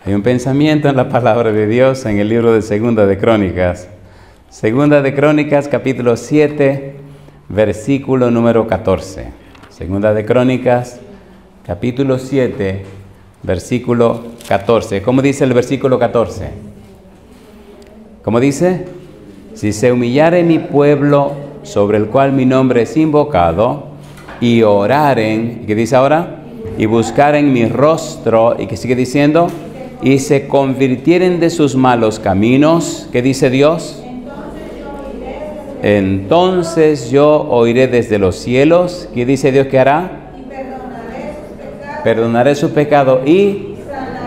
Hay un pensamiento en la palabra de Dios en el libro de Segunda de Crónicas. Segunda de Crónicas, capítulo 7, versículo número 14. Segunda de Crónicas, capítulo 7, versículo 14. ¿Cómo dice el versículo 14? ¿Cómo dice? Si se humillare mi pueblo, sobre el cual mi nombre es invocado, y oraren, ¿qué dice ahora? Y buscaren mi rostro, ¿y qué sigue diciendo? Y se convirtieren de sus malos caminos, ¿qué dice Dios? Entonces yo oiré desde los cielos, ¿qué dice Dios que hará? Perdonaré su pecado y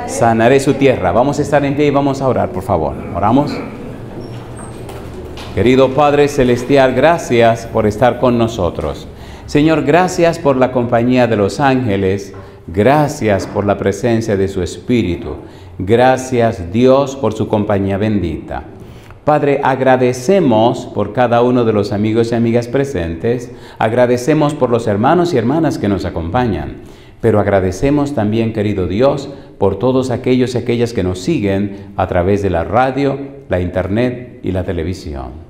sanaré su tierra. Vamos a estar en pie y vamos a orar, por favor. ¿Oramos? Querido Padre Celestial, gracias por estar con nosotros. Señor, gracias por la compañía de los ángeles. Gracias por la presencia de su Espíritu. Gracias, Dios, por su compañía bendita. Padre, agradecemos por cada uno de los amigos y amigas presentes. Agradecemos por los hermanos y hermanas que nos acompañan. Pero agradecemos también, querido Dios, por todos aquellos y aquellas que nos siguen a través de la radio, la internet y la televisión.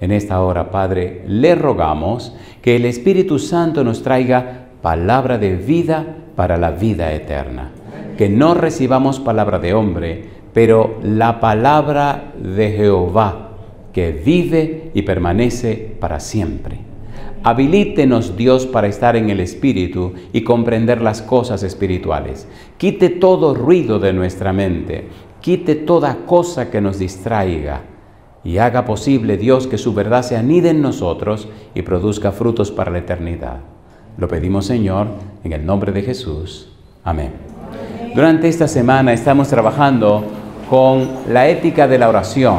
En esta hora, Padre, le rogamos que el Espíritu Santo nos traiga palabra de vida para la vida eterna. Que no recibamos palabra de hombre, pero la palabra de Jehová, que vive y permanece para siempre. Habilítenos, Dios, para estar en el Espíritu y comprender las cosas espirituales. Quite todo ruido de nuestra mente, quite toda cosa que nos distraiga y haga posible, Dios, que su verdad se anide en nosotros y produzca frutos para la eternidad. Lo pedimos, Señor, en el nombre de Jesús. Amén. Durante esta semana estamos trabajando con la ética de la oración,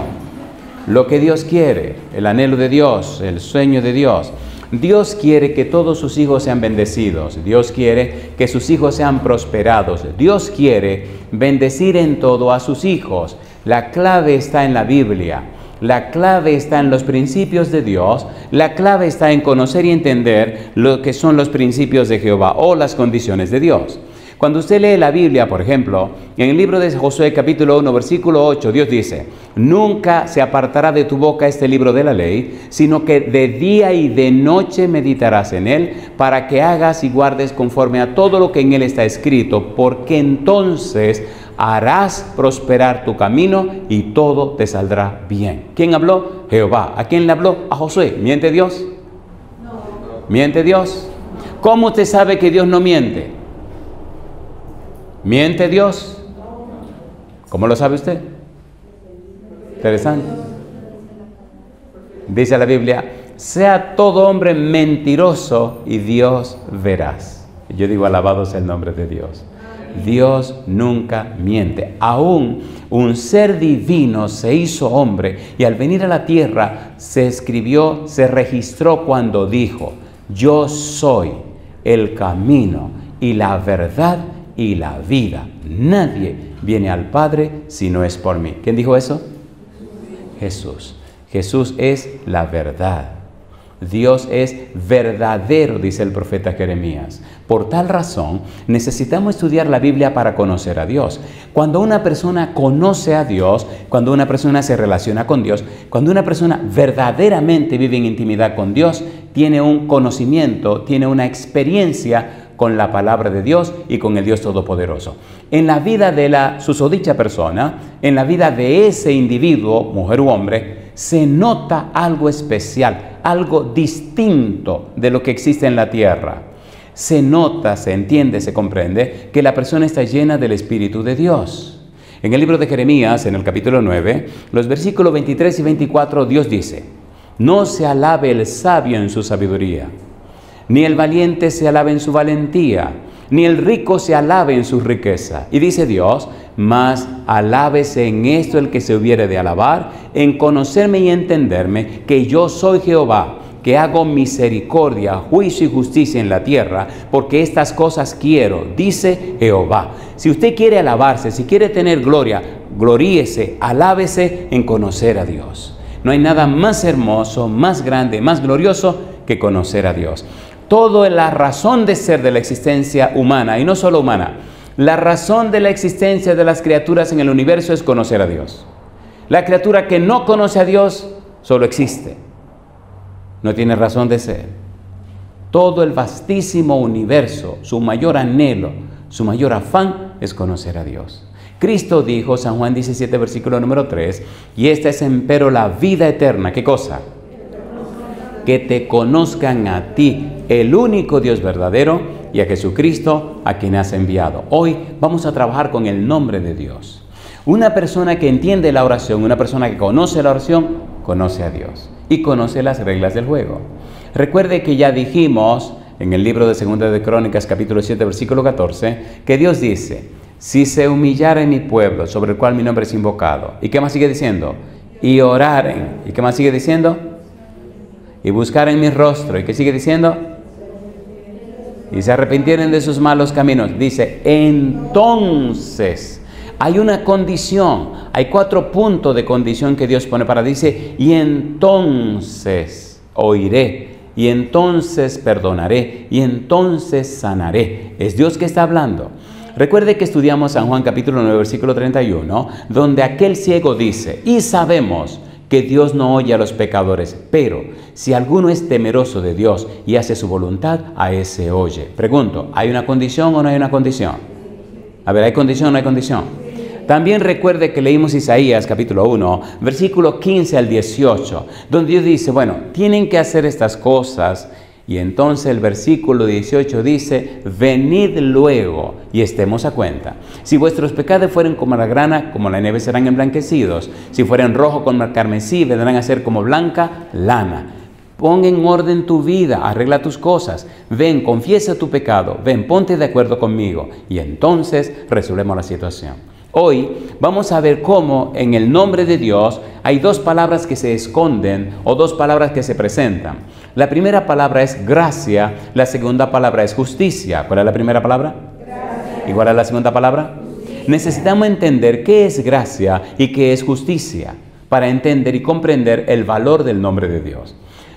lo que Dios quiere, el anhelo de Dios, el sueño de Dios. Dios quiere que todos sus hijos sean bendecidos. Dios quiere que sus hijos sean prosperados. Dios quiere bendecir en todo a sus hijos. La clave está en la Biblia. La clave está en los principios de Dios. La clave está en conocer y entender lo que son los principios de Jehová o las condiciones de Dios. Cuando usted lee la Biblia, por ejemplo, en el libro de Josué capítulo 1, versículo 8, Dios dice: nunca se apartará de tu boca este libro de la ley, sino que de día y de noche meditarás en él, para que hagas y guardes conforme a todo lo que en él está escrito, porque entonces harás prosperar tu camino y todo te saldrá bien. ¿Quién habló? Jehová. ¿A quién le habló? A Josué. ¿Miente Dios? No. ¿Miente Dios? ¿Cómo usted sabe que Dios no miente? ¿Miente Dios? ¿Cómo lo sabe usted? Interesante. Dice la Biblia: sea todo hombre mentiroso y Dios veraz. Yo digo, alabado sea el nombre de Dios. Dios nunca miente. Aún un ser divino se hizo hombre y al venir a la tierra se escribió, se registró cuando dijo: yo soy el camino y la verdad y la vida. Nadie viene al Padre si no es por mí. ¿Quién dijo eso? Jesús. Jesús es la verdad. Dios es verdadero, dice el profeta Jeremías. Por tal razón, necesitamos estudiar la Biblia para conocer a Dios. Cuando una persona conoce a Dios, cuando una persona se relaciona con Dios, cuando una persona verdaderamente vive en intimidad con Dios, tiene un conocimiento, tiene una experiencia con la palabra de Dios y con el Dios Todopoderoso. En la vida de la susodicha persona, en la vida de ese individuo, mujer u hombre, se nota algo especial, algo distinto de lo que existe en la tierra. Se nota, se entiende, se comprende que la persona está llena del Espíritu de Dios. En el libro de Jeremías, en el capítulo 9, los versículos 23 y 24, Dios dice: no se alabe el sabio en su sabiduría, ni el valiente se alabe en su valentía, ni el rico se alabe en su riqueza. Y dice Dios: mas alábese en esto el que se hubiere de alabar, en conocerme y entenderme, que yo soy Jehová, que hago misericordia, juicio y justicia en la tierra, porque estas cosas quiero, dice Jehová. Si usted quiere alabarse, si quiere tener gloria, gloríese, alábese en conocer a Dios. No hay nada más hermoso, más grande, más glorioso que conocer a Dios. Toda la razón de ser de la existencia humana, y no solo humana, La razón de la existencia de las criaturas en el universo es conocer a Dios. La criatura que no conoce a Dios solo existe. No tiene razón de ser. Todo el vastísimo universo, su mayor anhelo, su mayor afán es conocer a Dios. Cristo dijo, San Juan 17, versículo número 3, y esta es empero la vida eterna. ¿Qué cosa? Que te conozcan a ti, el único Dios verdadero, y a Jesucristo, a quien has enviado. Hoy vamos a trabajar con el nombre de Dios. Una persona que entiende la oración, una persona que conoce la oración, conoce a Dios y conoce las reglas del juego. Recuerde que ya dijimos en el libro de Segunda de Crónicas, capítulo 7, versículo 14, que Dios dice, si se humillaren mi pueblo, sobre el cual mi nombre es invocado. ¿Y qué más sigue diciendo? Y oraren. ¿Y qué más sigue diciendo? Y buscaren mi rostro. ¿Y qué sigue diciendo? Y se arrepintieren de sus malos caminos. Dice, entonces, hay una condición, hay 4 puntos de condición que Dios pone para, dice, y entonces oiré, y entonces perdonaré, y entonces sanaré. Es Dios que está hablando. Recuerde que estudiamos San Juan capítulo 9, versículo 31, donde aquel ciego dice, y sabemos que Dios no oye a los pecadores, pero si alguno es temeroso de Dios y hace su voluntad, a ese oye. Pregunto, ¿hay una condición o no hay una condición? A ver, ¿hay condición o no hay condición? También recuerde que leímos Isaías capítulo 1, versículo 15 al 18, donde Dios dice, bueno, tienen que hacer estas cosas. Y entonces el versículo 18 dice, venid luego y estemos a cuenta. Si vuestros pecados fueren como la grana, como la nieve serán emblanquecidos. Si fueren rojo como el carmesí, vendrán a ser como blanca lana. Pon en orden tu vida, arregla tus cosas. Ven, confiesa tu pecado. Ven, ponte de acuerdo conmigo. Y entonces resolvemos la situación. Hoy vamos a ver cómo en el nombre de Dios hay 2 palabras que se esconden o 2 palabras que se presentan. La primera palabra es gracia, la segunda palabra es justicia. ¿Cuál es la primera palabra? Gracia. ¿Y cuál es la segunda palabra? Necesitamos entender qué es gracia y qué es justicia para entender y comprender el valor del nombre de Dios.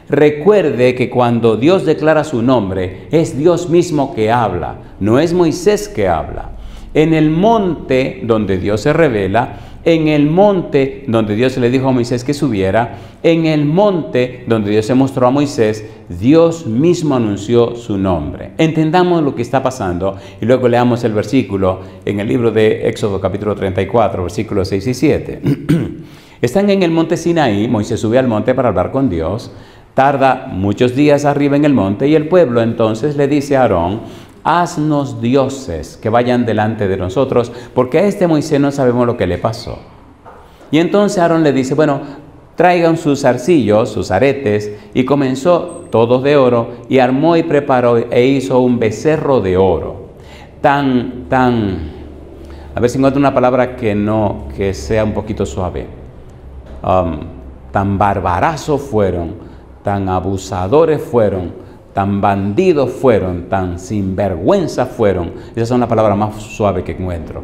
Recuerde que cuando Dios declara su nombre, es Dios mismo que habla, no es Moisés que habla. En el monte donde Dios se revela, en el monte donde Dios le dijo a Moisés que subiera, en el monte donde Dios se mostró a Moisés, Dios mismo anunció su nombre. Entendamos lo que está pasando y luego leamos el versículo en el libro de Éxodo capítulo 34, versículos 6 y 7. Están en el monte Sinaí, Moisés sube al monte para hablar con Dios, tarda muchos días arriba en el monte y el pueblo entonces le dice a Aarón, haznos dioses que vayan delante de nosotros, porque a este Moisés no sabemos lo que le pasó. Y entonces Aarón le dice, bueno, traigan sus zarcillos, sus aretes, y comenzó todos de oro, y armó y preparó e hizo un becerro de oro. A ver si encuentro una palabra que sea un poquito suave. Tan barbarazos fueron, tan abusadores fueron, tan bandidos fueron, tan sinvergüenza fueron, esas son las palabras más suaves que encuentro,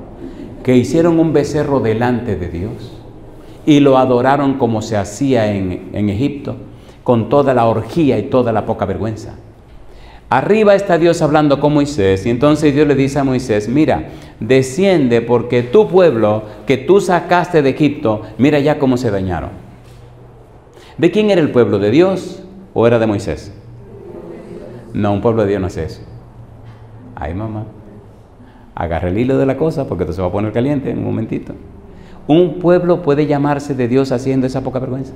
que hicieron un becerro delante de Dios y lo adoraron como se hacía en Egipto, con toda la orgía y toda la poca vergüenza. Arriba está Dios hablando con Moisés y entonces Dios le dice a Moisés, mira, desciende porque tu pueblo que tú sacaste de Egipto, mira ya cómo se dañaron. ¿De quién era el pueblo? ¿De Dios o era de Moisés? No, un pueblo de Dios no hace eso. Ay, mamá, agarra el hilo de la cosa porque esto se va a poner caliente en un momentito. ¿Un pueblo puede llamarse de Dios haciendo esa poca vergüenza?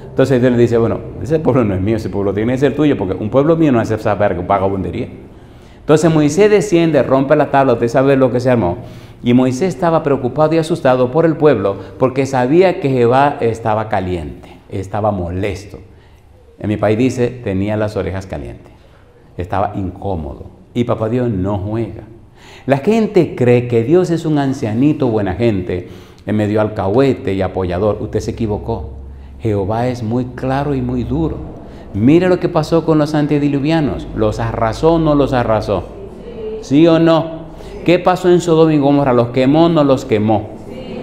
Entonces Dios le dice, bueno, ese pueblo no es mío, ese pueblo tiene que ser tuyo porque un pueblo mío no hace esa vagabundería. Entonces Moisés desciende, rompe la tabla, usted sabe lo que se armó. Y Moisés estaba preocupado y asustado por el pueblo porque sabía que Jehová estaba caliente, estaba molesto. En mi país dice, tenía las orejas calientes, estaba incómodo y papá Dios no juega. La gente cree que Dios es un ancianito buena gente, en medio alcahuete y apoyador. Usted se equivocó. Jehová es muy claro y muy duro. Mire lo que pasó con los antediluvianos. ¿Los arrasó o no los arrasó? ¿Sí o no? ¿Qué pasó en Sodoma y Gomorra? ¿Los quemó o no los quemó?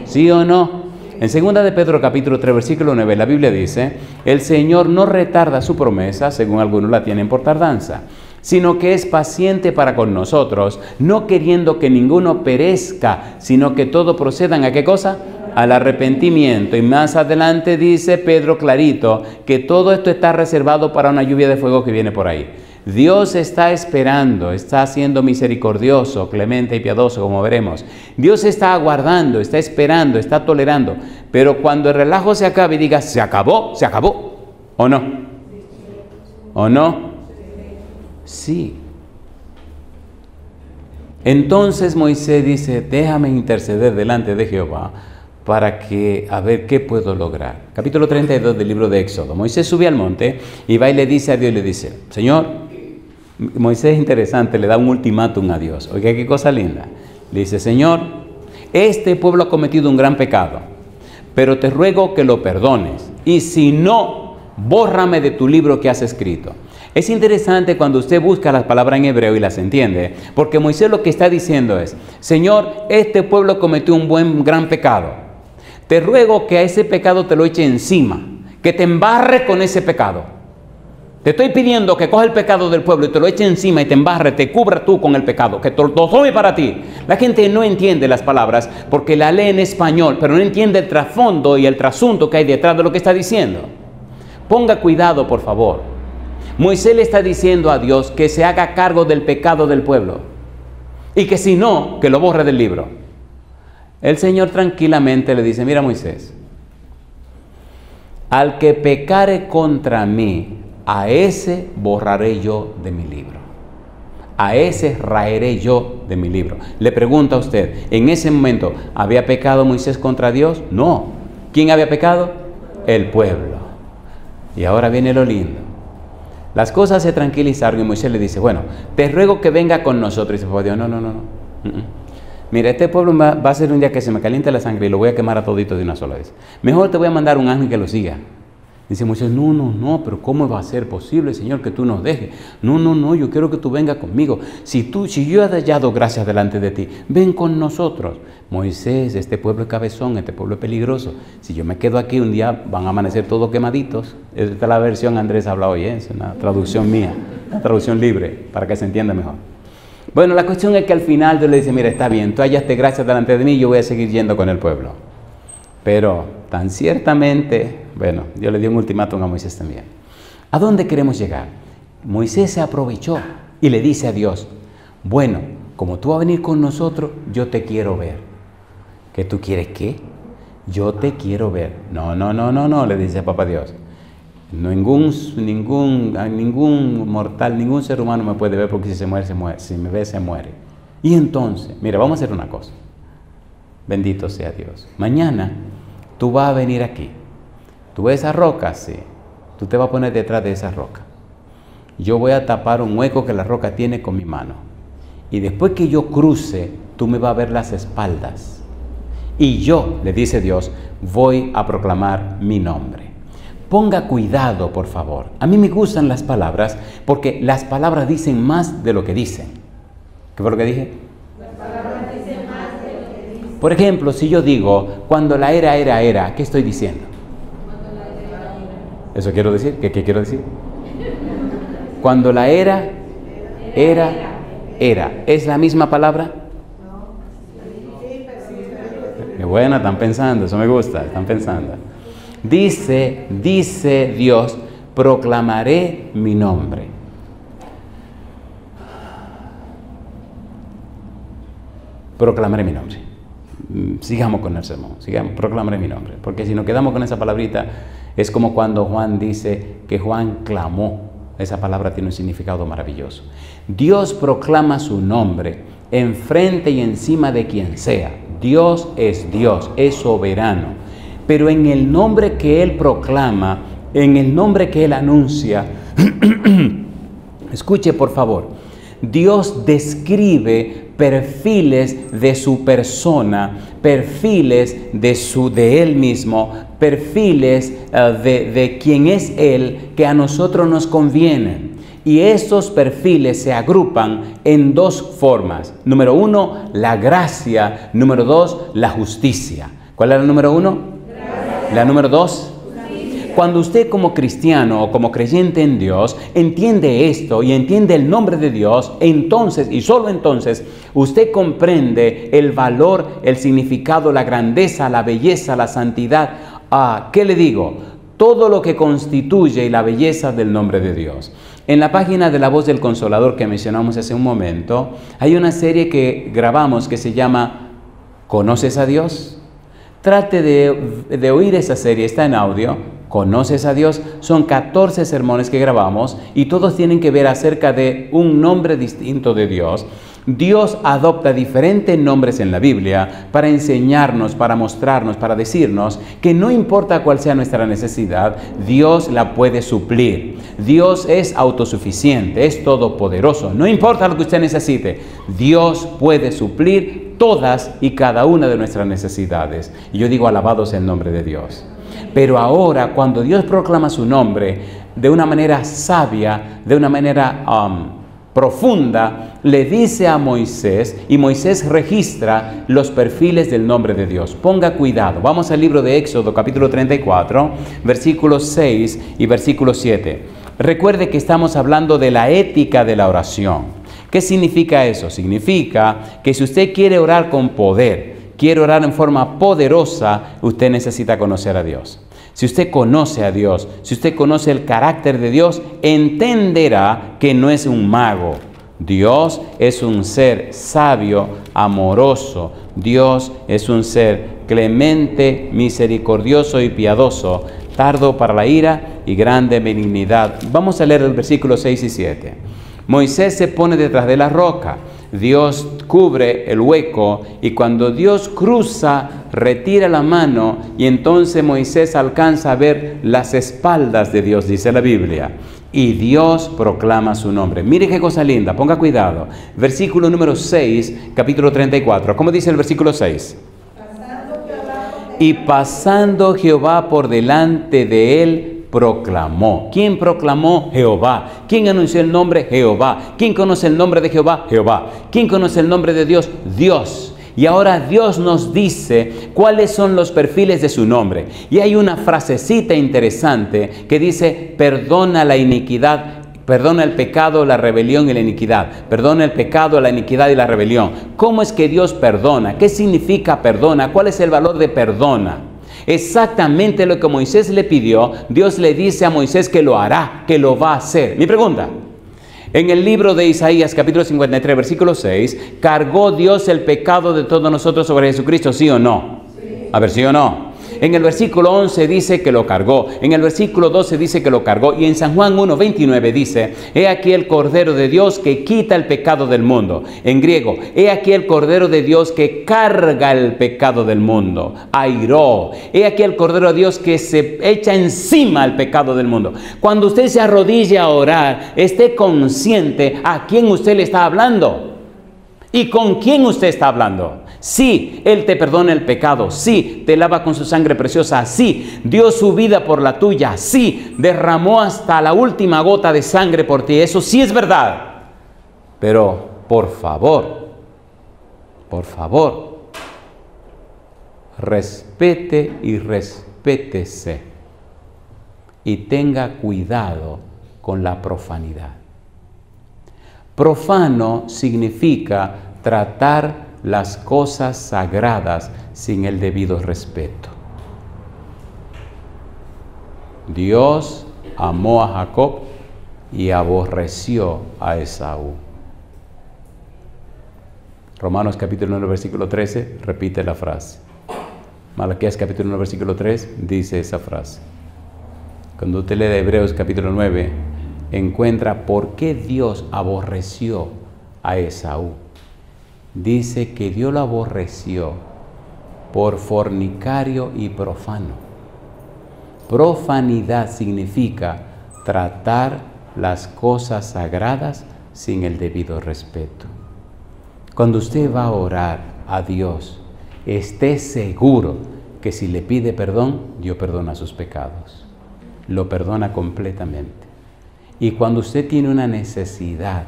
¿Sí o no? En 2 de Pedro capítulo 3 versículo 9 la Biblia dice, el Señor no retarda su promesa, según algunos la tienen por tardanza, sino que es paciente para con nosotros, no queriendo que ninguno perezca, sino que todos procedan ¿a qué cosa? Al arrepentimiento. Y más adelante dice Pedro clarito que todo esto está reservado para una lluvia de fuego que viene por ahí. Dios está esperando, está siendo misericordioso, clemente y piadoso, como veremos. Dios está aguardando, está esperando, está tolerando. Pero cuando el relajo se acabe y diga, se acabó, ¿o no? ¿O no? Sí. Entonces Moisés dice, déjame interceder delante de Jehová para que, a ver, ¿qué puedo lograr? Capítulo 32 del libro de Éxodo. Moisés sube al monte y va y le dice a Dios, le dice, Señor, Moisés es interesante, le da un ultimátum a Dios. Oiga, qué cosa linda. Le dice, Señor, este pueblo ha cometido un gran pecado, pero te ruego que lo perdones. Y si no, bórrame de tu libro que has escrito. Es interesante cuando usted busca las palabras en hebreo y las entiende, porque Moisés lo que está diciendo es, Señor, este pueblo cometió un gran pecado. Te ruego que a ese pecado te lo eche encima, que te embarre con ese pecado. Te estoy pidiendo que coja el pecado del pueblo y te lo eche encima y te embarre, te cubra tú con el pecado, que lo tome para ti. La gente no entiende las palabras porque la lee en español, pero no entiende el trasfondo y el trasunto que hay detrás de lo que está diciendo. Ponga cuidado, por favor. Moisés le está diciendo a Dios que se haga cargo del pecado del pueblo y que si no, que lo borre del libro. El Señor tranquilamente le dice, mira Moisés, al que pecare contra mí, a ese borraré yo de mi libro. A ese raeré yo de mi libro. Le pregunto a usted, ¿en ese momento había pecado Moisés contra Dios? No. ¿Quién había pecado? El pueblo. Y ahora viene lo lindo. Las cosas se tranquilizaron y Moisés le dice, bueno, te ruego que venga con nosotros. Y dice, Dios, no. Mira, este pueblo va a ser un día que se me caliente la sangre y lo voy a quemar a todito de una sola vez. Mejor te voy a mandar un ángel que lo siga. Dice Moisés, no, pero ¿cómo va a ser posible, Señor, que tú nos dejes? No, yo quiero que tú vengas conmigo. Si yo he hallado gracias delante de ti, ven con nosotros. Moisés, este pueblo es cabezón, este pueblo es peligroso. Si yo me quedo aquí un día, van a amanecer todos quemaditos. Esta es la versión Andrés habla hoy, es una traducción mía, una traducción libre, para que se entienda mejor. Bueno, la cuestión es que al final Dios le dice, mira, está bien, tú hallaste gracias delante de mí, yo voy a seguir yendo con el pueblo. Pero tan ciertamente, bueno, Dios le dio un ultimátum a Moisés también. ¿A dónde queremos llegar? Moisés se aprovechó y le dice a Dios, bueno, como tú vas a venir con nosotros, yo te quiero ver. ¿Qué tú quieres qué? Yo te quiero ver. No, le dice a papá Dios. Ningún mortal, ningún ser humano me puede ver porque si se muere, se muere. Si me ve, se muere. Y entonces, mira, vamos a hacer una cosa. Bendito sea Dios. Mañana tú vas a venir aquí. ¿Tú ves esa roca? Sí. Tú te vas a poner detrás de esa roca. Yo voy a tapar un hueco que la roca tiene con mi mano. Y después que yo cruce, tú me vas a ver las espaldas. Y yo, le dice Dios, voy a proclamar mi nombre. Ponga cuidado, por favor. A mí me gustan las palabras porque las palabras dicen más de lo que dicen. ¿Qué fue lo que dije? Por ejemplo, si yo digo, cuando la era, ¿qué estoy diciendo? ¿Eso quiero decir? ¿Qué quiero decir? Cuando la era. ¿Es la misma palabra? Qué buena, están pensando, eso me gusta, están pensando. Dice Dios, proclamaré mi nombre. Proclamaré mi nombre. Sigamos con el sermón, proclamaré mi nombre, porque si nos quedamos con esa palabrita, es como cuando Juan dice que Juan clamó. Esa palabra tiene un significado maravilloso. Dios proclama su nombre enfrente y encima de quien sea. Dios, es soberano, pero en el nombre que Él proclama, en el nombre que Él anuncia, escuche por favor, Dios describe perfiles de su persona, perfiles de Él mismo, perfiles de quién es Él que a nosotros nos convienen. Y estos perfiles se agrupan en dos formas. Número uno, la gracia. Número dos, la justicia. ¿Cuál es la número uno? Gracia. La número dos, justicia. Cuando usted como cristiano o como creyente en Dios entiende esto y entiende el nombre de Dios, entonces y solo entonces usted comprende el valor, el significado, la grandeza, la belleza, la santidad. ¿Qué le digo? Todo lo que constituye la belleza del nombre de Dios. En la página de La Voz del Consolador que mencionamos hace un momento, hay una serie que grabamos que se llama ¿Conoces a Dios? Trate de oír esa serie, está en audio. ¿Conoces a Dios? Son 14 sermones que grabamos y todos tienen que ver acerca de un nombre distinto de Dios. Dios adopta diferentes nombres en la Biblia para enseñarnos, para mostrarnos, para decirnos que no importa cuál sea nuestra necesidad, Dios la puede suplir. Dios es autosuficiente, es todopoderoso. No importa lo que usted necesite, Dios puede suplir todas y cada una de nuestras necesidades. Y yo digo, alabado sea el nombre de Dios. Pero ahora, cuando Dios proclama su nombre de una manera sabia, de una manera profunda, le dice a Moisés, y Moisés registra los perfiles del nombre de Dios. Ponga cuidado. Vamos al libro de Éxodo, capítulo 34, versículos 6 y versículo 7. Recuerde que estamos hablando de la ética de la oración. ¿Qué significa eso? Significa que si usted quiere orar con poder, quiere orar en forma poderosa, usted necesita conocer a Dios. Si usted conoce a Dios, si usted conoce el carácter de Dios, entenderá que no es un mago. Dios es un ser sabio, amoroso. Dios es un ser clemente, misericordioso y piadoso, tardo para la ira y grande benignidad. Vamos a leer el versículo 6 y 7. Moisés se pone detrás de la roca. Dios cubre el hueco y cuando Dios cruza, retira la mano y entonces Moisés alcanza a ver las espaldas de Dios, dice la Biblia. Y Dios proclama su nombre. Mire qué cosa linda, ponga cuidado. Versículo número 6, capítulo 34. ¿Cómo dice el versículo 6? Y pasando Jehová por delante de él, proclamó. ¿Quién proclamó? Jehová. ¿Quién anunció el nombre? Jehová. ¿Quién conoce el nombre de Jehová? Jehová. ¿Quién conoce el nombre de Dios? Dios. Y ahora Dios nos dice cuáles son los perfiles de su nombre. Y hay una frasecita interesante que dice, perdona la iniquidad, perdona el pecado, la rebelión y la iniquidad. Perdona el pecado, la iniquidad y la rebelión. ¿Cómo es que Dios perdona? ¿Qué significa perdona? ¿Cuál es el valor de perdona? Exactamente lo que Moisés le pidió, Dios le dice a Moisés que lo hará, que lo va a hacer. Mi pregunta, en el libro de Isaías, capítulo 53, versículo 6, ¿cargó Dios el pecado de todos nosotros sobre Jesucristo, sí o no? Sí. A ver, ¿sí o no? En el versículo 11 dice que lo cargó, en el versículo 12 dice que lo cargó y en San Juan 1:29 dice, he aquí el Cordero de Dios que quita el pecado del mundo. En griego, he aquí el Cordero de Dios que carga el pecado del mundo. Airó, he aquí el Cordero de Dios que se echa encima el pecado del mundo. Cuando usted se arrodille a orar, esté consciente a quién usted le está hablando y con quién usted está hablando. Sí, Él te perdona el pecado. Sí, te lava con su sangre preciosa. Sí, dio su vida por la tuya. Sí, derramó hasta la última gota de sangre por ti. Eso sí es verdad. Pero, por favor, respete y respétese. Y tenga cuidado con la profanidad. Profano significa tratar las cosas sagradas sin el debido respeto. Dios amó a Jacob y aborreció a Esaú. Romanos capítulo 9, versículo 13, repite la frase. Malaquías capítulo 9, versículo 3, dice esa frase. Cuando usted lee Hebreos capítulo 9, encuentra por qué Dios aborreció a Esaú. Dice que Dios lo aborreció por fornicario y profano. Profanidad significa tratar las cosas sagradas sin el debido respeto. Cuando usted va a orar a Dios, esté seguro que si le pide perdón, Dios perdona sus pecados. Lo perdona completamente. Y cuando usted tiene una necesidad,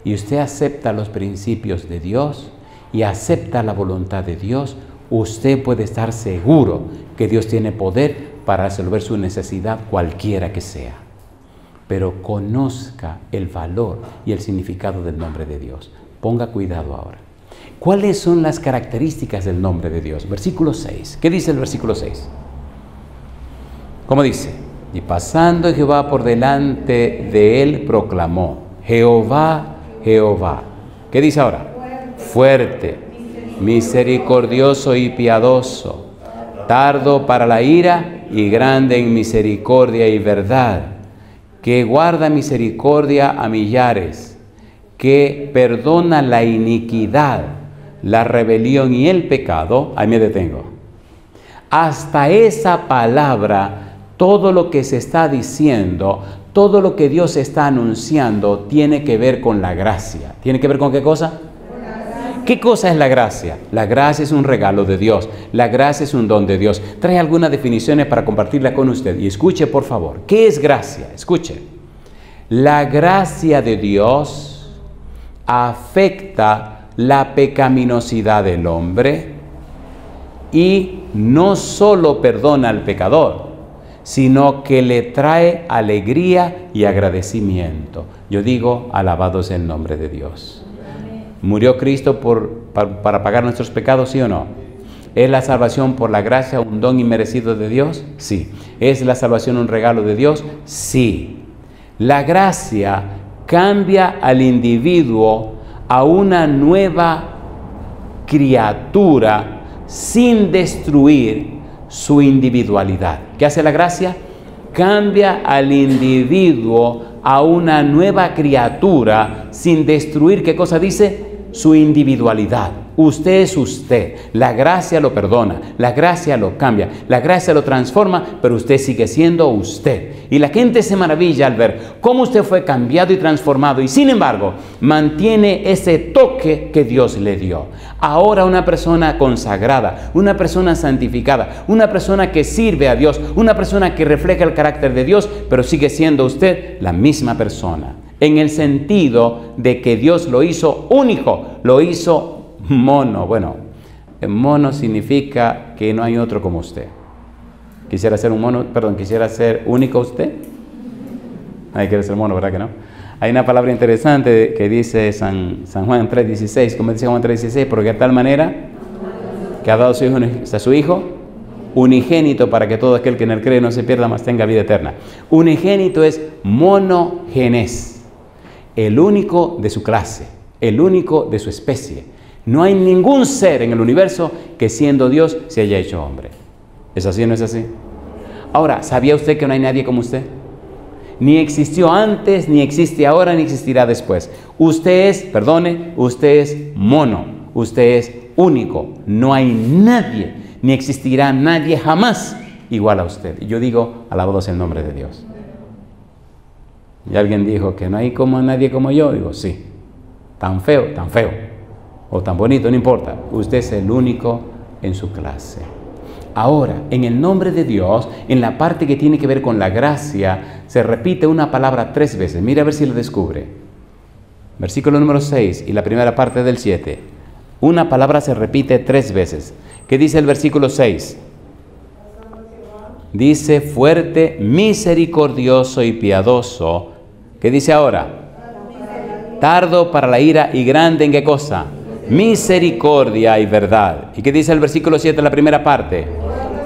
y usted acepta los principios de Dios y acepta la voluntad de Dios, usted puede estar seguro que Dios tiene poder para resolver su necesidad cualquiera que sea. Pero conozca el valor y el significado del nombre de Dios. Ponga cuidado ahora. ¿Cuáles son las características del nombre de Dios? Versículo 6. ¿Qué dice el versículo 6? ¿Cómo dice? Y pasando Jehová por delante de él, proclamó: Jehová, Jehová. ¿Qué dice ahora? Fuerte, misericordioso y piadoso, tardo para la ira y grande en misericordia y verdad, que guarda misericordia a millares, que perdona la iniquidad, la rebelión y el pecado. Ahí me detengo. Hasta esa palabra, todo lo que se está diciendo, todo lo que Dios está anunciando, tiene que ver con la gracia. ¿Tiene que ver con qué cosa? ¿Qué cosa es la gracia? La gracia es un regalo de Dios. La gracia es un don de Dios. Trae algunas definiciones para compartirla con usted. Y escuche, por favor. ¿Qué es gracia? Escuche. La gracia de Dios afecta la pecaminosidad del hombre y no solo perdona al pecador, sino que le trae alegría y agradecimiento. Yo digo, alabado sea el nombre de Dios. ¿Murió Cristo para pagar nuestros pecados, sí o no? ¿Es la salvación por la gracia un don inmerecido de Dios? Sí. ¿Es la salvación un regalo de Dios? Sí. La gracia cambia al individuo a una nueva criatura sin destruir su individualidad. ¿Qué hace la gracia? Cambia al individuo a una nueva criatura sin destruir, ¿qué cosa dice? Su individualidad. Usted es usted. La gracia lo perdona, la gracia lo cambia, la gracia lo transforma, pero usted sigue siendo usted. Y la gente se maravilla al ver cómo usted fue cambiado y transformado y sin embargo mantiene ese toque que Dios le dio. Ahora una persona consagrada, una persona santificada, una persona que sirve a Dios, una persona que refleja el carácter de Dios, pero sigue siendo usted la misma persona. En el sentido de que Dios lo hizo único, lo hizo mono. Bueno, mono significa que no hay otro como usted. ¿Quisiera ser un mono? Perdón, ¿quisiera ser único usted? Nadie quiere ser mono, ¿verdad que no? Hay una palabra interesante que dice San Juan 3:16, como dice Juan 3:16, porque de tal manera que ha dado a su Hijo unigénito para que todo aquel que en él cree no se pierda, mas tenga vida eterna. Unigénito es monogenes. El único de su clase, el único de su especie. No hay ningún ser en el universo que siendo Dios se haya hecho hombre. ¿Es así o no es así? Ahora, ¿sabía usted que no hay nadie como usted? Ni existió antes, ni existe ahora, ni existirá después. Usted es, perdone, usted es mono, usted es único. No hay nadie, ni existirá nadie jamás igual a usted. Y yo digo, alabado sea el nombre de Dios. Y alguien dijo que no hay como nadie como yo. Digo, sí, tan feo, o tan bonito, no importa. Usted es el único en su clase. Ahora, en el nombre de Dios, en la parte que tiene que ver con la gracia, se repite una palabra 3 veces. Mira a ver si lo descubre. Versículo número 6 y la primera parte del 7. Una palabra se repite 3 veces. ¿Qué dice el versículo 6? Dice fuerte, misericordioso y piadoso. ¿Qué dice ahora? Tardo para la ira y grande en qué cosa? Misericordia y verdad. ¿Y qué dice el versículo 7, la primera parte?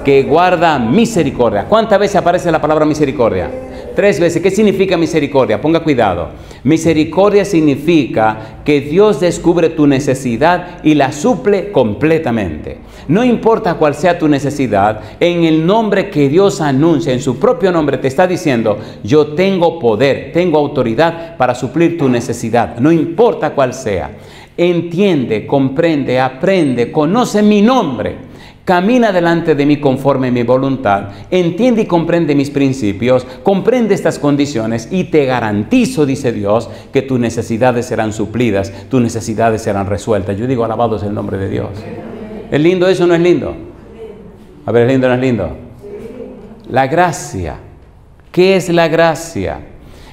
Que guarda misericordia. ¿Cuántas veces aparece la palabra misericordia? 3 veces. ¿Qué significa misericordia? Ponga cuidado. Misericordia significa que Dios descubre tu necesidad y la suple completamente. No importa cuál sea tu necesidad, en el nombre que Dios anuncia, en su propio nombre te está diciendo, yo tengo poder, tengo autoridad para suplir tu necesidad, no importa cuál sea. Entiende, comprende, aprende, conoce mi nombre. Camina delante de mí conforme a mi voluntad, entiende y comprende mis principios, comprende estas condiciones y te garantizo, dice Dios, que tus necesidades serán suplidas, tus necesidades serán resueltas. Yo digo, alabado sea el nombre de Dios. ¿Es lindo eso o no es lindo? A ver, ¿es lindo o no es lindo? La gracia. ¿Qué es la gracia?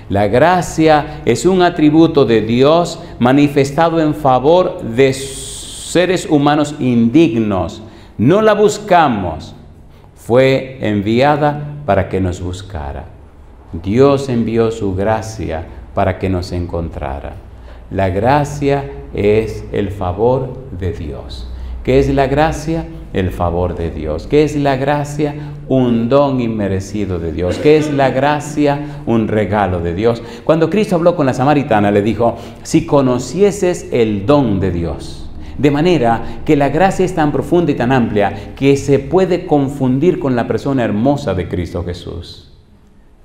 La gracia es un atributo de Dios manifestado en favor de seres humanos indignos. No la buscamos, fue enviada para que nos buscara. Dios envió su gracia para que nos encontrara. La gracia es el favor de Dios. ¿Qué es la gracia? El favor de Dios. ¿Qué es la gracia? Un don inmerecido de Dios. ¿Qué es la gracia? Un regalo de Dios. Cuando Cristo habló con la samaritana, le dijo, si conocieses el don de Dios. De manera que la gracia es tan profunda y tan amplia que se puede confundir con la persona hermosa de Cristo Jesús.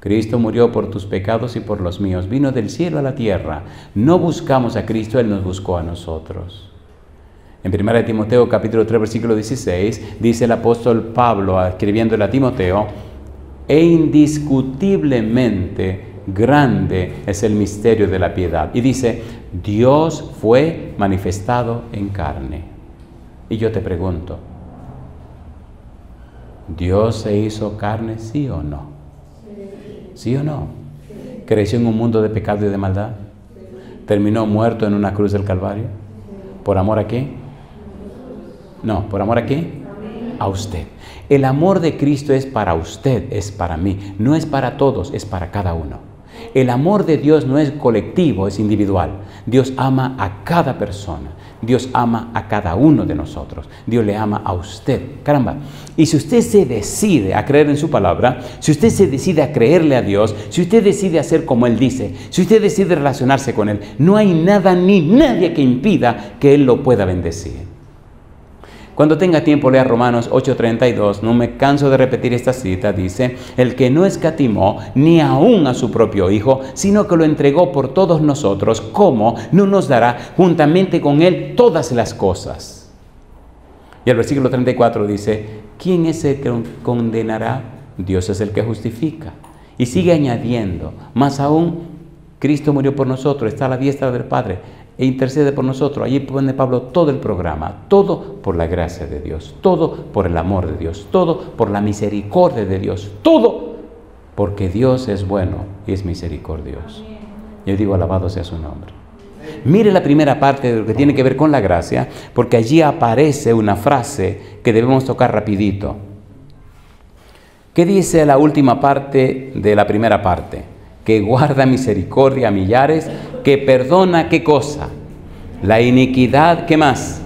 Cristo murió por tus pecados y por los míos. Vino del cielo a la tierra. No buscamos a Cristo, Él nos buscó a nosotros. En 1 Timoteo capítulo 3 versículo 16 dice el apóstol Pablo escribiéndole a Timoteo, e indiscutiblemente grande es el misterio de la piedad. Y dice, Dios fue manifestado en carne. Y yo te pregunto, ¿Dios se hizo carne, sí o no? ¿Sí o no? ¿Creció en un mundo de pecado y de maldad? ¿Terminó muerto en una cruz del Calvario? ¿Por amor a qué? No, ¿por amor a qué? A usted. El amor de Cristo es para usted, es para mí. No es para todos, es para cada uno. El amor de Dios no es colectivo, es individual. Dios ama a cada persona. Dios ama a cada uno de nosotros. Dios le ama a usted. Caramba. Y si usted se decide a creer en su palabra, si usted se decide a creerle a Dios, si usted decide hacer como Él dice, si usted decide relacionarse con Él, no hay nada ni nadie que impida que Él lo pueda bendecir. Cuando tenga tiempo, lea Romanos 8:32, no me canso de repetir esta cita, dice, el que no escatimó ni aún a su propio Hijo, sino que lo entregó por todos nosotros, ¿cómo no nos dará juntamente con Él todas las cosas? Y el versículo 34 dice, ¿quién es el que condenará? Dios es el que justifica. Y sigue añadiendo, más aún, Cristo murió por nosotros, está a la diestra del Padre, e intercede por nosotros. Allí pone Pablo todo el programa, todo por la gracia de Dios, todo por el amor de Dios, todo por la misericordia de Dios, todo porque Dios es bueno y es misericordioso. Yo digo, alabado sea su nombre. Mire la primera parte de lo que tiene que ver con la gracia, porque allí aparece una frase que debemos tocar rapidito. ¿Qué dice la última parte de la primera parte? Que guarda misericordia a millares, que perdona, ¿qué cosa? La iniquidad, ¿qué más?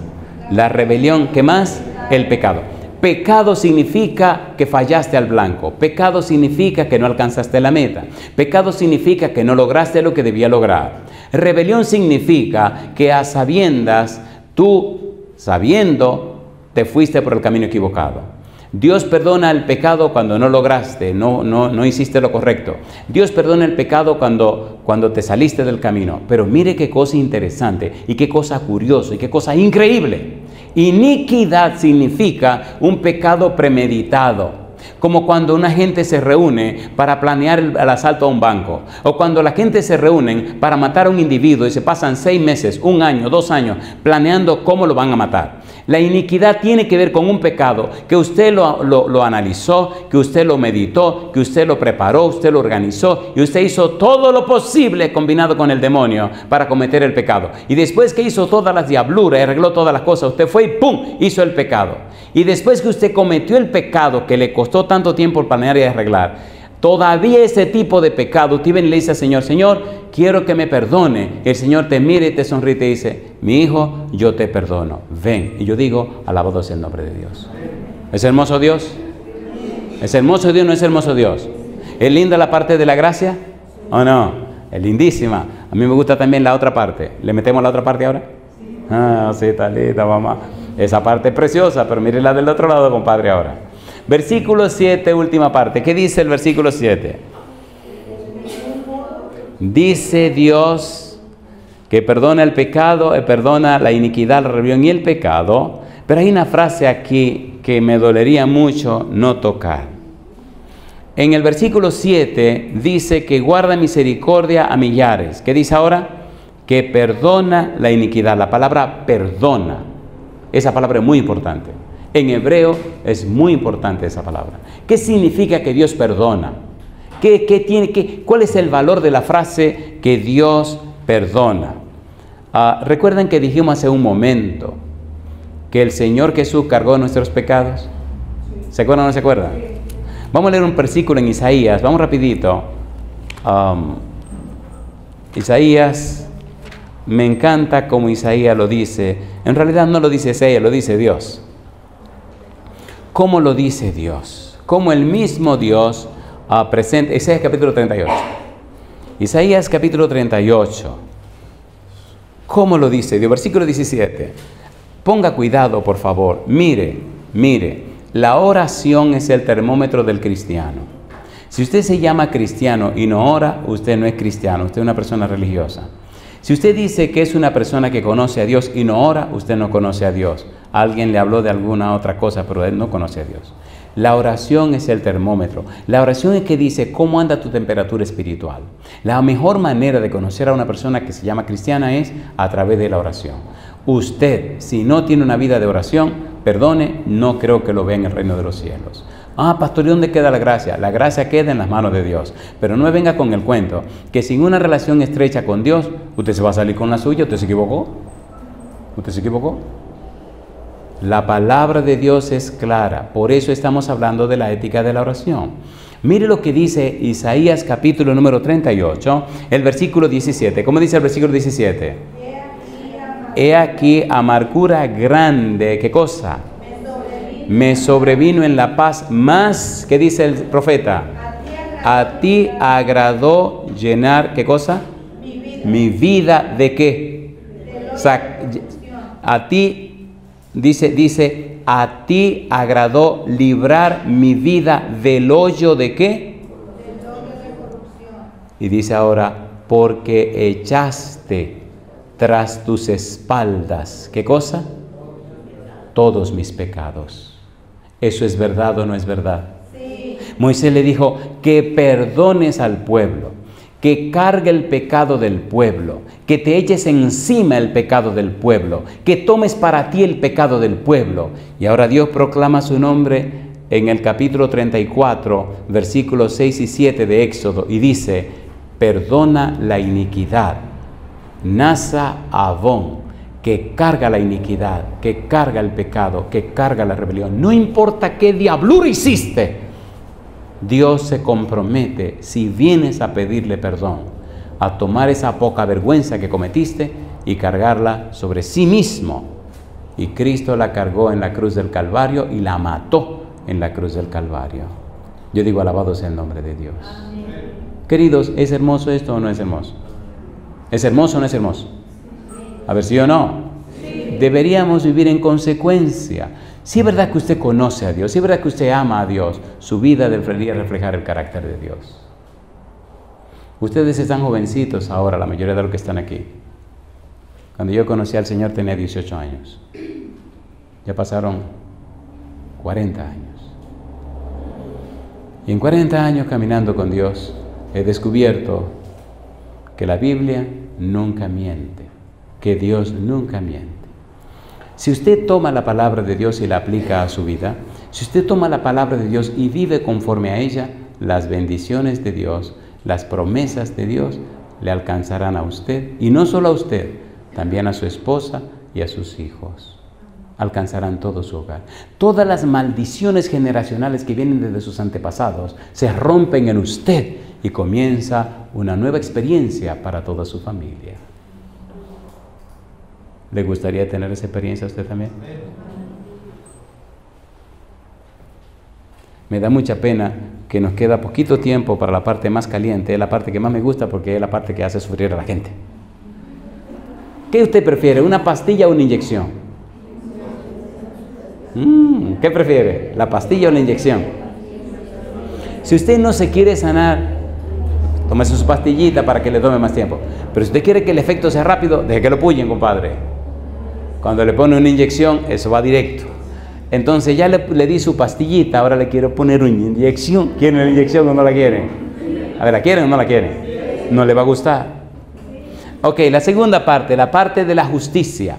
La rebelión, ¿qué más? El pecado. Pecado significa que fallaste al blanco. Pecado significa que no alcanzaste la meta. Pecado significa que no lograste lo que debía lograr. Rebelión significa que a sabiendas, tú, sabiendo, te fuiste por el camino equivocado. Dios perdona el pecado cuando no lograste, no hiciste lo correcto. Dios perdona el pecado cuando te saliste del camino. Pero mire qué cosa interesante y qué cosa curiosa y qué cosa increíble. Iniquidad significa un pecado premeditado. Como cuando una gente se reúne para planear el asalto a un banco, o cuando la gente se reúnen para matar a un individuo y se pasan 6 meses, 1 año, 2 años planeando cómo lo van a matar. La iniquidad tiene que ver con un pecado que usted lo analizó, que usted lo meditó, que usted lo preparó, usted lo organizó y usted hizo todo lo posible combinado con el demonio para cometer el pecado. Y después que hizo todas las diabluras y arregló todas las cosas, usted fue y ¡pum!, hizo el pecado. Y después que usted cometió el pecado que le costó tanto tiempo planear y arreglar, todavía ese tipo de pecado, usted viene y le dice al Señor, Señor, quiero que me perdone. El Señor te mira y te sonríe y te dice, mi hijo, yo te perdono, ven. Y yo digo, alabado sea el nombre de Dios. ¿Es hermoso Dios? ¿Es hermoso Dios o no es hermoso Dios? ¿Es linda la parte de la gracia o no? Es lindísima. A mí me gusta también la otra parte. ¿Le metemos la otra parte ahora? Ah, sí, está linda, mamá. Esa parte es preciosa, pero mire la del otro lado, compadre, ahora. Versículo 7, última parte. ¿Qué dice el versículo 7? Dice Dios que perdona el pecado, perdona la iniquidad, la rebelión y el pecado. Pero hay una frase aquí que me dolería mucho no tocar. En el versículo 7 dice que guarda misericordia a millares. ¿Qué dice ahora? Que perdona la iniquidad. La palabra perdona, esa palabra es muy importante. En hebreo es muy importante esa palabra. ¿Qué significa que Dios perdona? ¿Cuál es el valor de la frase que Dios perdona? ¿Recuerdan que dijimos hace un momento que el Señor Jesús cargó nuestros pecados? ¿Se acuerdan o no se acuerdan? Vamos a leer un versículo en Isaías, vamos rapidito. Isaías, me encanta como Isaías lo dice. En realidad no lo dice Isaías, lo dice Dios. ¿Cómo lo dice Dios? Como el mismo Dios presenta. Isaías capítulo 38. Isaías capítulo 38. ¿Cómo lo dice Dios? Versículo 17. Ponga cuidado, por favor. Mire. La oración es el termómetro del cristiano. Si usted se llama cristiano y no ora, usted no es cristiano, usted es una persona religiosa. Si usted dice que es una persona que conoce a Dios y no ora, usted no conoce a Dios. Alguien le habló de alguna otra cosa, pero él no conoce a Dios. La oración es el termómetro. La oración es que dice cómo anda tu temperatura espiritual. La mejor manera de conocer a una persona que se llama cristiana es a través de la oración. Usted, si no tiene una vida de oración, perdone, no creo que lo vea en el reino de los cielos. Pastor, ¿y dónde queda la gracia? La gracia queda en las manos de Dios. Pero no me venga con el cuento que sin una relación estrecha con Dios, usted se va a salir con la suya. ¿Usted se equivocó? ¿Usted se equivocó? La palabra de Dios es clara. Por eso estamos hablando de la ética de la oración. Mire lo que dice Isaías capítulo número 38, el versículo 17. ¿Cómo dice el versículo 17? He aquí amargura grande. ¿Qué cosa? Me sobrevino en la paz más. ¿Qué dice el profeta? A ti agradó llenar. ¿Qué cosa? Mi vida. ¿De qué? A ti dice, a ti agradó librar mi vida del hoyo. ¿De qué? Del hoyo de corrupción. Y dice ahora, porque echaste tras tus espaldas. ¿Qué cosa? Todos mis pecados. ¿Eso es verdad o no es verdad? Sí. Moisés le dijo que perdones al pueblo, que cargue el pecado del pueblo, que te eches encima el pecado del pueblo, que tomes para ti el pecado del pueblo. Y ahora Dios proclama su nombre en el capítulo 34, versículos 6 y 7 de Éxodo, y dice, perdona la iniquidad, Nasa Avón, que carga la iniquidad, que carga el pecado, que carga la rebelión. No importa qué diablura hiciste, Dios se compromete, si vienes a pedirle perdón, a tomar esa poca vergüenza que cometiste y cargarla sobre sí mismo. Y Cristo la cargó en la cruz del Calvario y la mató en la cruz del Calvario. Yo digo, alabado sea el nombre de Dios. Amén. Queridos, ¿es hermoso esto o no es hermoso? ¿Es hermoso o no es hermoso? A ver, ¿sí o no? Sí. Deberíamos vivir en consecuencia. Si es verdad que usted conoce a Dios, si es verdad que usted ama a Dios, su vida debería reflejar el carácter de Dios. Ustedes están jovencitos ahora, la mayoría de los que están aquí. Cuando yo conocí al Señor tenía 18 años. Ya pasaron 40 años. Y en 40 años caminando con Dios, he descubierto que la Biblia nunca miente, que Dios nunca miente. Si usted toma la palabra de Dios y la aplica a su vida, si usted toma la palabra de Dios y vive conforme a ella, las bendiciones de Dios, las promesas de Dios le alcanzarán a usted, y no solo a usted, también a su esposa y a sus hijos. Alcanzarán todo su hogar. Todas las maldiciones generacionales que vienen desde sus antepasados se rompen en usted y comienza una nueva experiencia para toda su familia. ¿Le gustaría tener esa experiencia a usted también? Me da mucha pena que nos queda poquito tiempo para la parte más caliente, es la parte que más me gusta porque es la parte que hace sufrir a la gente. ¿Qué usted prefiere, una pastilla o una inyección? ¿Qué prefiere, la pastilla o la inyección? Si usted no se quiere sanar, tómese su pastillita para que le tome más tiempo. Pero si usted quiere que el efecto sea rápido, deje que lo puyen, compadre. Cuando le pone una inyección, eso va directo. Entonces ya le di su pastillita, ahora le quiero poner una inyección. ¿Quieren la inyección o no la quieren? A ver, ¿la quieren o no la quieren? No le va a gustar. Ok, la segunda parte, la parte de la justicia.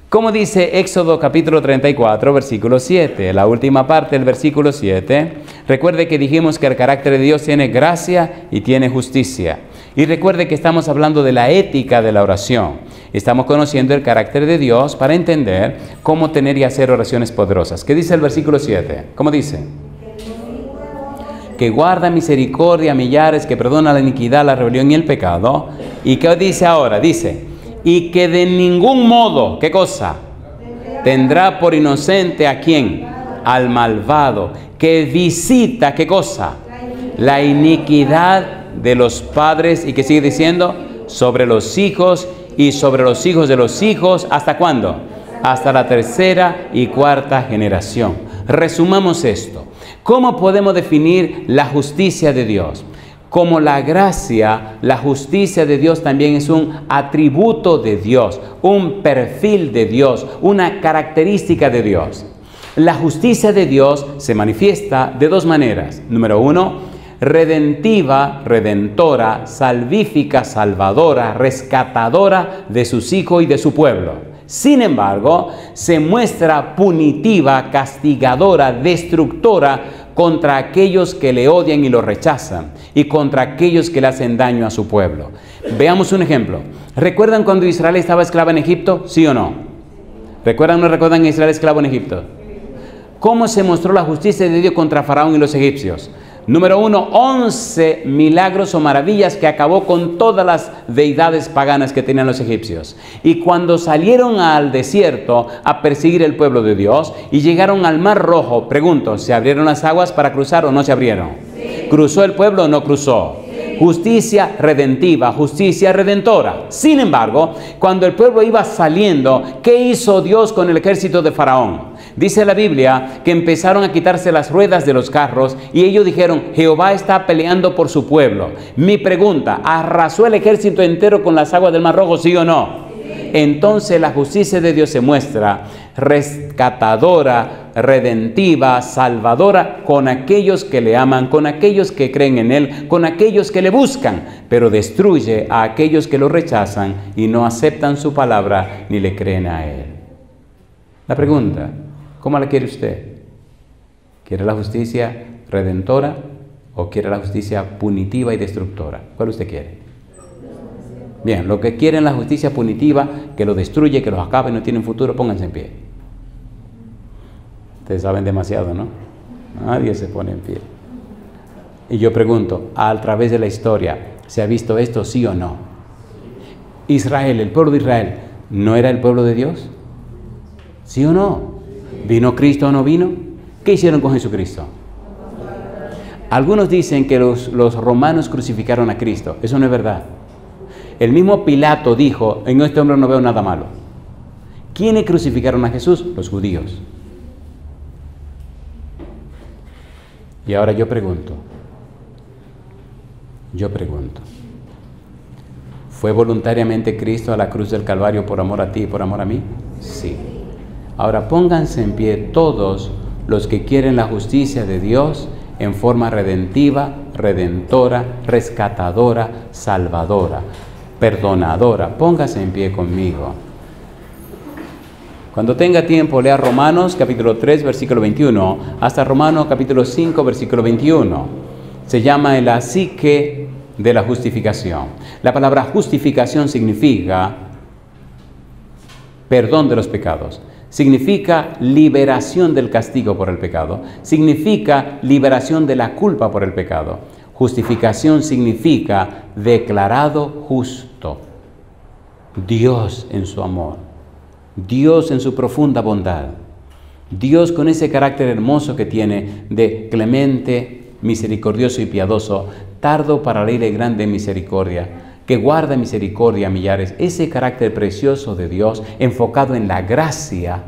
¿Cómo dice Éxodo capítulo 34, versículo 7? La última parte del versículo 7. Recuerde que dijimos que el carácter de Dios tiene gracia y tiene justicia. Y recuerde que estamos hablando de la ética de la oración. Estamos conociendo el carácter de Dios para entender cómo tener y hacer oraciones poderosas. ¿Qué dice el versículo 7? ¿Cómo dice? Que guarda misericordia a millares, que perdona la iniquidad, la rebelión y el pecado. ¿Y qué dice ahora? Dice, y que de ningún modo, ¿qué cosa? Tendrá por inocente ¿a quién? Al malvado, que visita, ¿qué cosa? La iniquidad de los padres, y que sigue diciendo, sobre los hijos y sobre los hijos de los hijos, ¿hasta cuándo? Hasta la tercera y cuarta generación. Resumamos esto. ¿Cómo podemos definir la justicia de Dios? Como la gracia, la justicia de Dios también es un atributo de Dios, un perfil de Dios, una característica de Dios. La justicia de Dios se manifiesta de dos maneras. Número uno, redentiva, redentora, salvífica, salvadora, rescatadora de sus hijos y de su pueblo. Sin embargo, se muestra punitiva, castigadora, destructora contra aquellos que le odian y lo rechazan, y contra aquellos que le hacen daño a su pueblo. Veamos un ejemplo. ¿Recuerdan cuando Israel estaba esclava en Egipto? ¿Sí o no? ¿Recuerdan o no recuerdan a Israel esclavo en Egipto? ¿Cómo se mostró la justicia de Dios contra Faraón y los egipcios? Número uno, 11 milagros o maravillas que acabó con todas las deidades paganas que tenían los egipcios. Y cuando salieron al desierto a perseguir el pueblo de Dios y llegaron al Mar Rojo, pregunto, ¿se abrieron las aguas para cruzar o no se abrieron? Sí. ¿Cruzó el pueblo o no cruzó? Sí. Justicia redentiva, justicia redentora. Sin embargo, cuando el pueblo iba saliendo, ¿qué hizo Dios con el ejército de Faraón? Dice la Biblia que empezaron a quitarse las ruedas de los carros y ellos dijeron, Jehová está peleando por su pueblo. Mi pregunta, ¿arrasó el ejército entero con las aguas del Mar Rojo, sí o no? Sí. Entonces la justicia de Dios se muestra rescatadora, redentiva, salvadora con aquellos que le aman, con aquellos que creen en Él, con aquellos que le buscan, pero destruye a aquellos que lo rechazan y no aceptan su palabra ni le creen a Él. La pregunta, ¿cómo la quiere usted? ¿Quiere la justicia redentora o quiere la justicia punitiva y destructora? ¿Cuál usted quiere? Bien, lo que quieren la justicia punitiva, que los destruye, que los acabe y no tienen futuro, pónganse en pie. Ustedes saben demasiado, ¿no? Nadie se pone en pie. Y yo pregunto, a través de la historia, ¿se ha visto esto sí o no? Israel, el pueblo de Israel, ¿no era el pueblo de Dios? ¿Sí o no? ¿Vino Cristo o no vino? ¿Qué hicieron con Jesucristo? Algunos dicen que los romanos crucificaron a Cristo. Eso no es verdad. El mismo Pilato dijo, en este hombre no veo nada malo. ¿Quiénes crucificaron a Jesús? Los judíos. Y ahora yo pregunto, ¿fue voluntariamente Cristo a la cruz del Calvario por amor a ti y por amor a mí? Sí. Ahora pónganse en pie todos los que quieren la justicia de Dios en forma redentiva, redentora, rescatadora, salvadora, perdonadora. Póngase en pie conmigo. Cuando tenga tiempo, lea Romanos capítulo 3, versículo 21, hasta Romanos capítulo 5, versículo 21. Se llama el psique de la justificación. La palabra justificación significa perdón de los pecados. Significa liberación del castigo por el pecado. Significa liberación de la culpa por el pecado. Justificación significa declarado justo. Dios en su amor. Dios en su profunda bondad. Dios con ese carácter hermoso que tiene de clemente, misericordioso y piadoso, tardo para la ira y grande en misericordia, que guarda misericordia a millares. Ese carácter precioso de Dios, enfocado en la gracia,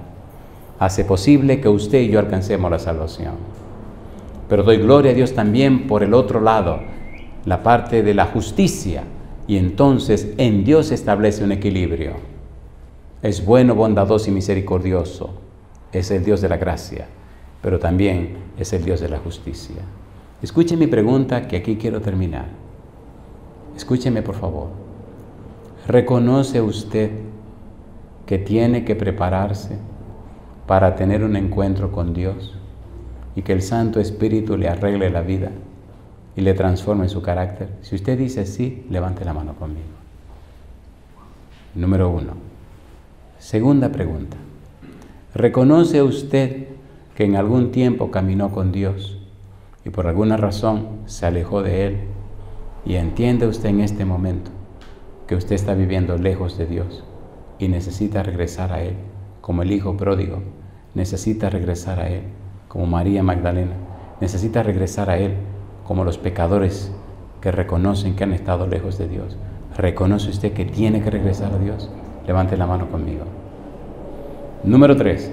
hace posible que usted y yo alcancemos la salvación. Pero doy gloria a Dios también por el otro lado, la parte de la justicia, y entonces en Dios se establece un equilibrio. Es bueno, bondadoso y misericordioso. Es el Dios de la gracia, pero también es el Dios de la justicia. Escuche mi pregunta, que aquí quiero terminar. Escúcheme, por favor. ¿Reconoce usted que tiene que prepararse para tener un encuentro con Dios y que el Santo Espíritu le arregle la vida y le transforme su carácter? Si usted dice sí, levante la mano conmigo. Número 1. Segunda pregunta. ¿Reconoce usted que en algún tiempo caminó con Dios y por alguna razón se alejó de Él? ¿Y entiende usted en este momento que usted está viviendo lejos de Dios y necesita regresar a Él, como el hijo pródigo necesita regresar a Él, como María Magdalena necesita regresar a Él, como los pecadores que reconocen que han estado lejos de Dios? ¿Reconoce usted que tiene que regresar a Dios? Levante la mano conmigo. Número 3.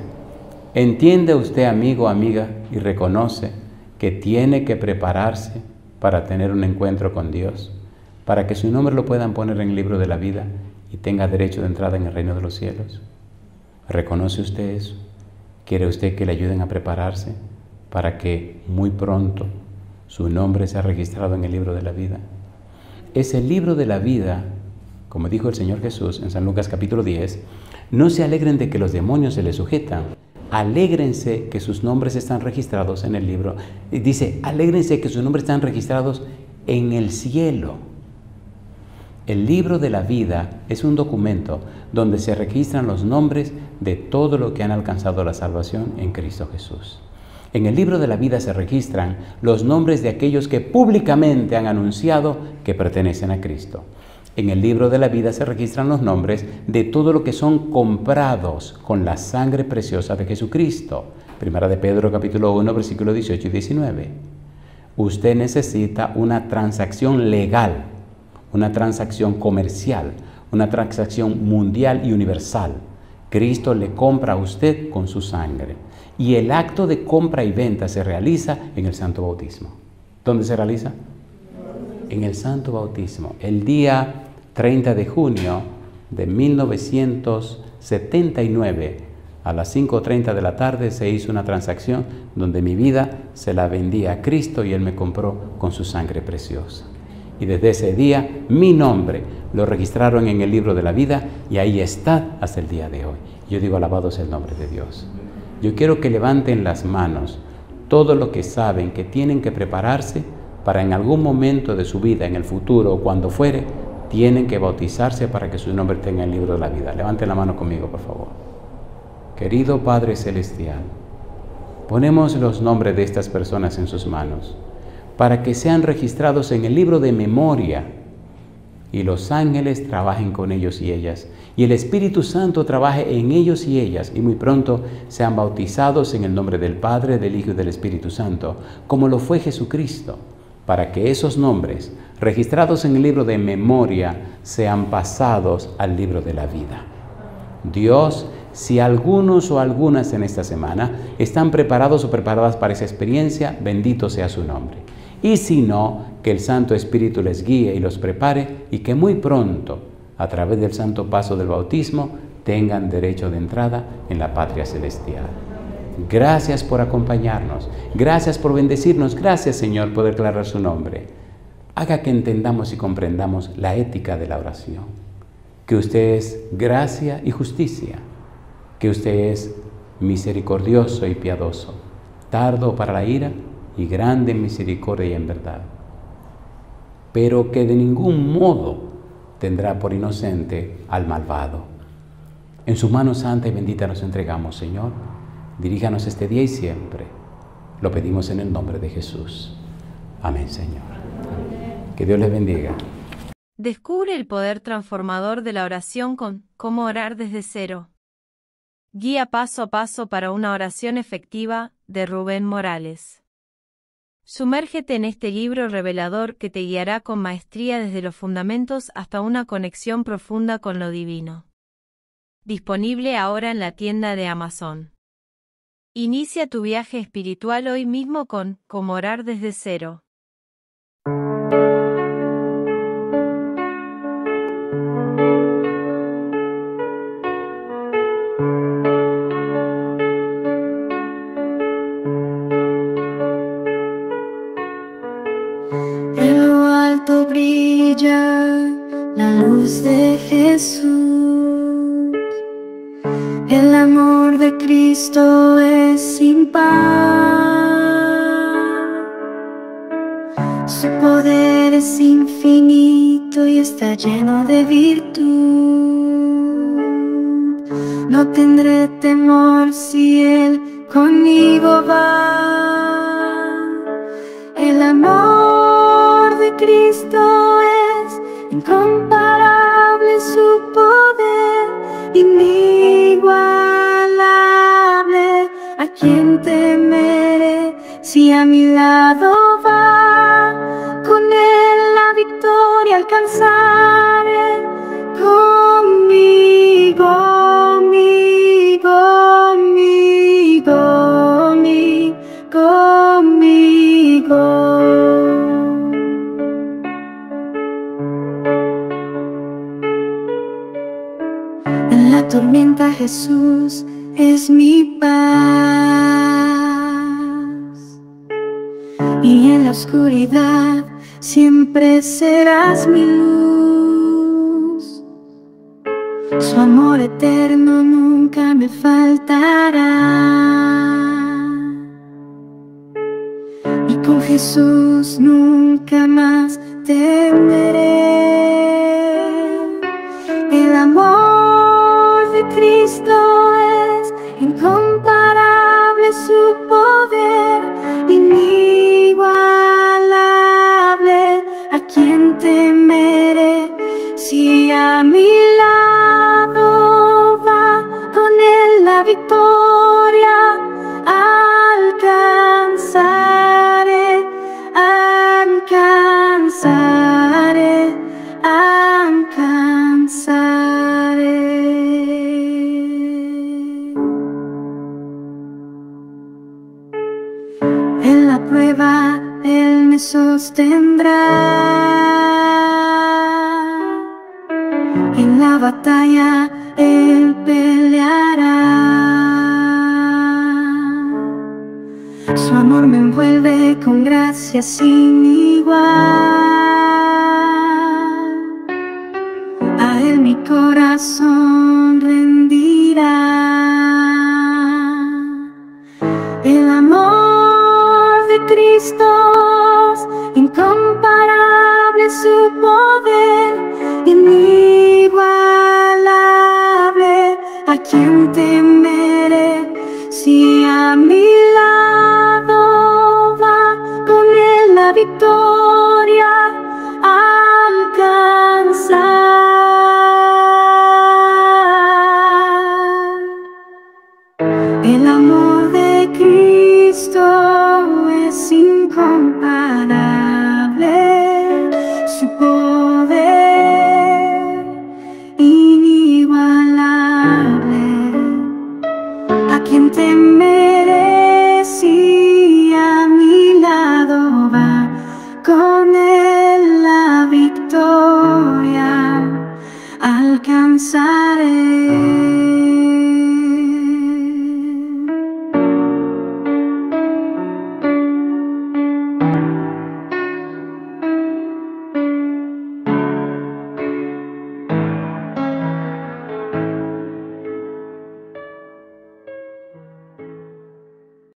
¿Entiende usted, amigo o amiga, y reconoce que tiene que prepararse para tener un encuentro con Dios, para que su nombre lo puedan poner en el libro de la vida y tenga derecho de entrada en el reino de los cielos? ¿Reconoce usted eso? ¿Quiere usted que le ayuden a prepararse para que muy pronto su nombre sea registrado en el libro de la vida? Ese libro de la vida, como dijo el Señor Jesús en San Lucas capítulo 10, no se alegren de que los demonios se les sujetan, alégrense que sus nombres están registrados en el libro. Y dice, alégrense que sus nombres están registrados en el cielo. El libro de la vida es un documento donde se registran los nombres de todo lo que han alcanzado la salvación en Cristo Jesús. En el libro de la vida se registran los nombres de aquellos que públicamente han anunciado que pertenecen a Cristo. En el libro de la vida se registran los nombres de todo lo que son comprados con la sangre preciosa de Jesucristo. Primera de Pedro capítulo 1, versículos 18 y 19. Usted necesita una transacción legal, una transacción comercial, una transacción mundial y universal. Cristo le compra a usted con su sangre. Y el acto de compra y venta se realiza en el Santo Bautismo. ¿Dónde se realiza? En el Santo Bautismo. El día 30 de junio de 1979, a las 5:30 de la tarde, se hizo una transacción donde mi vida se la vendí a Cristo y Él me compró con su sangre preciosa. Y desde ese día, mi nombre lo registraron en el libro de la vida y ahí está hasta el día de hoy. Yo digo, alabado sea el nombre de Dios. Yo quiero que levanten las manos todos los que saben que tienen que prepararse para en algún momento de su vida, en el futuro o cuando fuere, tienen que bautizarse para que su nombre tenga el libro de la vida. Levanten la mano conmigo, por favor. Querido Padre Celestial, ponemos los nombres de estas personas en sus manos para que sean registrados en el libro de memoria y los ángeles trabajen con ellos y ellas, y el Espíritu Santo trabaje en ellos y ellas, y muy pronto sean bautizados en el nombre del Padre, del Hijo y del Espíritu Santo, como lo fue Jesucristo, para que esos nombres registrados en el libro de memoria sean pasados al libro de la vida. Dios, si algunos o algunas en esta semana están preparados o preparadas para esa experiencia, bendito sea su nombre. Y si no, que el Santo Espíritu les guíe y los prepare y que muy pronto, a través del santo paso del bautismo, tengan derecho de entrada en la patria celestial. Gracias por acompañarnos, gracias por bendecirnos, gracias Señor por declarar su nombre. Haga que entendamos y comprendamos la ética de la oración, que usted es gracia y justicia, que usted es misericordioso y piadoso, tardo para la ira y grande en misericordia y en verdad, pero que de ningún modo tendrá por inocente al malvado. En su mano santa y bendita nos entregamos, Señor. Diríjanos este día y siempre. Lo pedimos en el nombre de Jesús. Amén, Señor. Que Dios les bendiga. Descubre el poder transformador de la oración con Cómo orar desde cero. Guía paso a paso para una oración efectiva, de Rubén Morales. Sumérgete en este libro revelador que te guiará con maestría desde los fundamentos hasta una conexión profunda con lo divino. Disponible ahora en la tienda de Amazon. Inicia tu viaje espiritual hoy mismo con Cómo orar desde cero. En lo alto brilla la luz de Jesús. El amor de Cristo es sin par. Su poder es infinito y está lleno de virtud. No tendré temor si Él conmigo va. El amor de Cristo es incomparable, su poder inigualable. ¿A quién temeré si a mi lado va? Con Él la victoria alcanzaré. Conmigo, conmigo. En la tormenta Jesús es mi paz, y en la oscuridad siempre serás mi luz. Su amor eterno nunca me faltará, y con Jesús nunca más temeré. El amor de Cristo es incomparable, su poder inigualable. ¿A quién temeré si a mi lado va? Con Él la victoria alcanzaré, alcanzaré, alcanzaré. En la prueba Él me sostendrá, en la batalla Él peleará. Su amor me envuelve con gracia sin igual. A Él mi corazón rendirá. El amor de Cristo es incomparable, su poder inigualable. ¿A quién temeré si a mi lado va? Con Él la victoria alcanzar. El amor de Cristo es incomparable.